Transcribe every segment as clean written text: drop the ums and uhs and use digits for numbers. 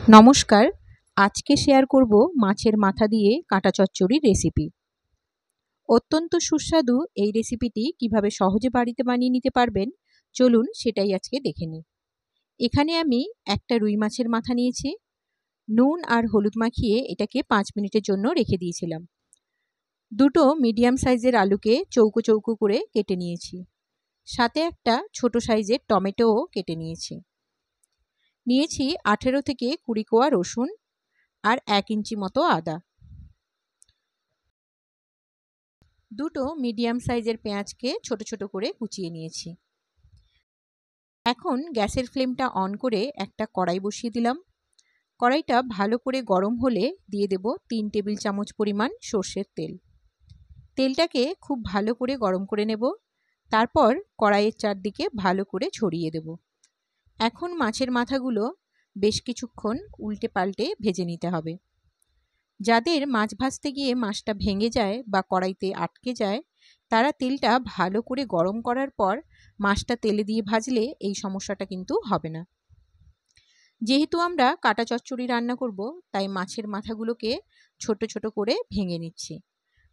নমস্কার। আজকে শেয়ার করব মাছের মাথা দিয়ে কাঁটা চচ্চড়ির রেসিপি। অত্যন্ত সুস্বাদু এই রেসিপিটি কিভাবে সহজে বাড়িতে বানিয়ে নিতে পারবেন, চলুন সেটাই আজকে দেখে নিই। এখানে আমি একটা রুই মাছের মাথা নিয়েছি। নুন আর হলুদ মাখিয়ে এটাকে 5 মিনিটের জন্য রেখে দিয়েছিলাম। দুটো মিডিয়াম সাইজের আলুকে চৌকো চৌকো করে কেটে নিয়েছি। সাথে একটা ছোট সাইজের টমেটোও কেটে নিয়েছি। 18 থেকে 20 কোয়া রসুন আর 1 ইঞ্চি মতো আদা। দুটো মিডিয়াম সাইজের পেঁয়াজকে ছোট ছোট করে কুচিয়ে নিয়েছি। এখন গ্যাসের ফ্লেমটা অন করে একটা কড়াই বসিয়ে দিলাম। কড়াইটা ভালো করে গরম হলে দিয়ে দেব 3 টেবিল চামচ পরিমাণ সর্ষের তেল। তেলটাকে খুব ভালো করে গরম করে নেব। তারপর কড়াইয়ের চারদিকে ভালো করে ছড়িয়ে দেব। এখন মাছের মাথাগুলো বেশ কিছুক্ষণ উল্টে পাল্টে ভেজে নিতে হবে। যাদের মাছ ভাজতে গিয়ে মাছটা ভেঙে যায় বা কড়াইতে আটকে যায়, তারা তেলটা ভালো করে গরম করার পর মাছটা তেলে দিয়ে ভাজলে এই সমস্যাটা কিন্তু হবে না। যেহেতু আমরা কাঁটা চচ্চড়ি রান্না করব, তাই মাছের মাথাগুলোকে ছোট ছোট করে ভেঙে নিচ্ছি।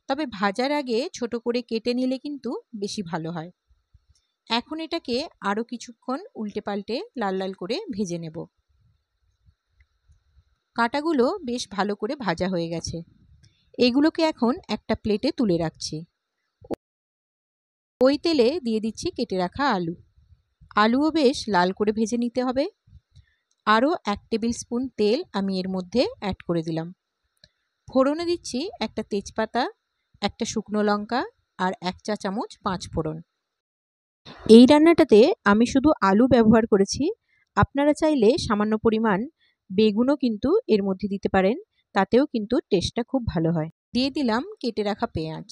তবে ভাজার আগে ছোট করে কেটে নিলে কিন্তু বেশি ভালো হয়। এখন এটাকে আরও কিছুক্ষণ উল্টে পাল্টে লাল লাল করে ভেজে নেব। কাঁটাগুলো বেশ ভালো করে ভাজা হয়ে গেছে। এগুলোকে এখন একটা প্লেটে তুলে রাখছি। ওই তেলে দিয়ে দিচ্ছি কেটে রাখা আলু। আলুও বেশ লাল করে ভেজে নিতে হবে। আরও 1 টেবিল স্পুন তেল আমি এর মধ্যে অ্যাড করে দিলাম। ফোড়নে দিচ্ছি একটা তেজপাতা, একটা শুকনো লঙ্কা আর 1 চা চামচ 5 ফোড়ন। এই রান্নাটাতে আমি শুধু আলু ব্যবহার করেছি। আপনারা চাইলে সামান্য পরিমাণ বেগুনও কিন্তু এর মধ্যে দিতে পারেন, তাতেও কিন্তু টেস্টটা খুব ভালো হয়। দিয়ে দিলাম কেটে রাখা পেঁয়াজ।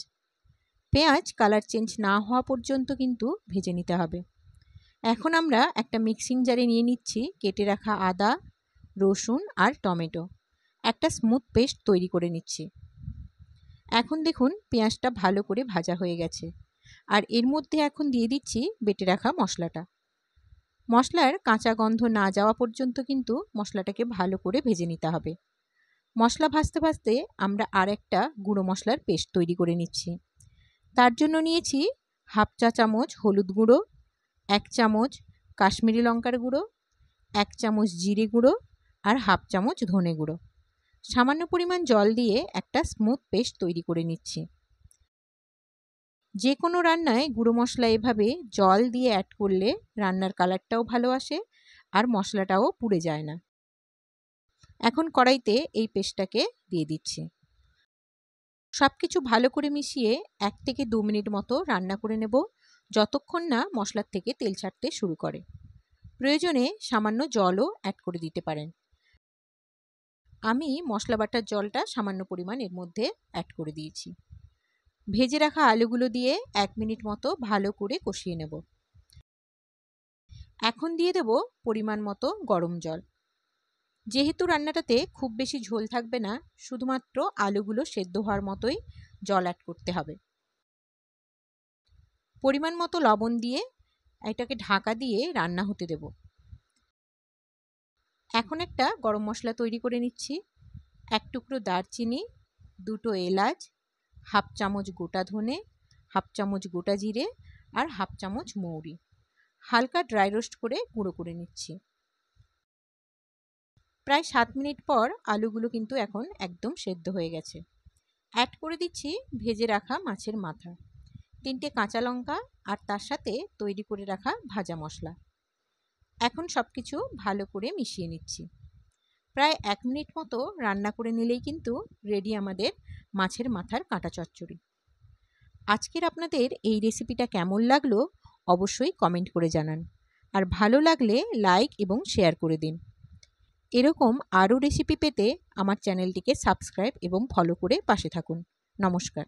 পেঁয়াজ কালার চেঞ্জ না হওয়া পর্যন্ত কিন্তু ভেজে নিতে হবে। এখন আমরা একটা মিক্সিং জারে নিয়ে নিচ্ছি কেটে রাখা আদা, রসুন আর টমেটো। একটা স্মুথ পেস্ট তৈরি করে নিচ্ছি। এখন দেখুন পেঁয়াজটা ভালো করে ভাজা হয়ে গেছে। আর এর মধ্যে এখন দিয়ে দিচ্ছি বেটে রাখা মশলাটা। মশলার কাঁচা গন্ধ না যাওয়া পর্যন্ত কিন্তু মশলাটাকে ভালো করে ভেজে নিতে হবে। মশলা ভাজতে ভাজতে আমরা আর একটা গুঁড়ো মশলার পেস্ট তৈরি করে নিচ্ছি। তার জন্য নিয়েছি 1/2 চা চামচ হলুদ গুঁড়ো, 1 চামচ কাশ্মীরি লঙ্কার গুঁড়ো, 1 চামচ জিরে গুঁড়ো আর 1/2 চামচ ধনে গুঁড়ো। সামান্য পরিমাণ জল দিয়ে একটা স্মুথ পেস্ট তৈরি করে নিচ্ছি। যে কোনো রান্নায় গুঁড়ো মশলা এভাবে জল দিয়ে অ্যাড করলে রান্নার কালারটাও ভালো আসে আর মশলাটাও পুড়ে যায় না। এখন কড়াইতে এই পেস্টটাকে দিয়ে দিচ্ছি। সব কিছু ভালো করে মিশিয়ে 1 থেকে 2 মিনিট মতো রান্না করে নেব, যতক্ষণ না মশলার থেকে তেল ছাড়তে শুরু করে। প্রয়োজনে সামান্য জলও অ্যাড করে দিতে পারেন। আমি মশলা বাটার জলটা সামান্য পরিমাণ এর মধ্যে অ্যাড করে দিয়েছি। ভেজে রাখা আলুগুলো দিয়ে 1 মিনিট মতো ভালো করে কষিয়ে নেব। এখন দিয়ে দেব পরিমাণ মতো গরম জল। যেহেতু রান্নাটাতে খুব বেশি ঝোল থাকবে না, শুধুমাত্র আলুগুলো সেদ্ধ হওয়ার মতোই জল অ্যাড করতে হবে। পরিমাণ মতো লবণ দিয়ে এটাকে ঢাকা দিয়ে রান্না হতে দেব। এখন একটা গরম মশলা তৈরি করে নিচ্ছি। 1 টুকরো দারচিনি, 2টো এলাচ, 1/2 চামচ গোটা ধনে, 1/2 চামচ গোটা জিরে আর 1/2 চামচ মৌরি হালকা ড্রাই রোস্ট করে গুঁড়ো করে নিচ্ছি। প্রায় 7 মিনিট পর আলুগুলো কিন্তু এখন একদম সেদ্ধ হয়ে গেছে। অ্যাড করে দিচ্ছি ভেজে রাখা মাছের মাথা, 3টে কাঁচা লঙ্কা আর তার সাথে তৈরি করে রাখা ভাজা মশলা। এখন সব কিছু ভালো করে মিশিয়ে নিচ্ছি। প্রায় 1 মিনিট মতো রান্না করে নিলেই কিন্তু রেডি আমাদের মাছের মাথার কাঁটা চচ্চড়ি। আজকের আপনাদের এই রেসিপিটা কেমন লাগলো অবশ্যই কমেন্ট করে জানান। আর ভালো লাগলে লাইক এবং শেয়ার করে দিন। এরকম আরও রেসিপি পেতে আমার চ্যানেলটিকে সাবস্ক্রাইব এবং ফলো করে পাশে থাকুন। নমস্কার।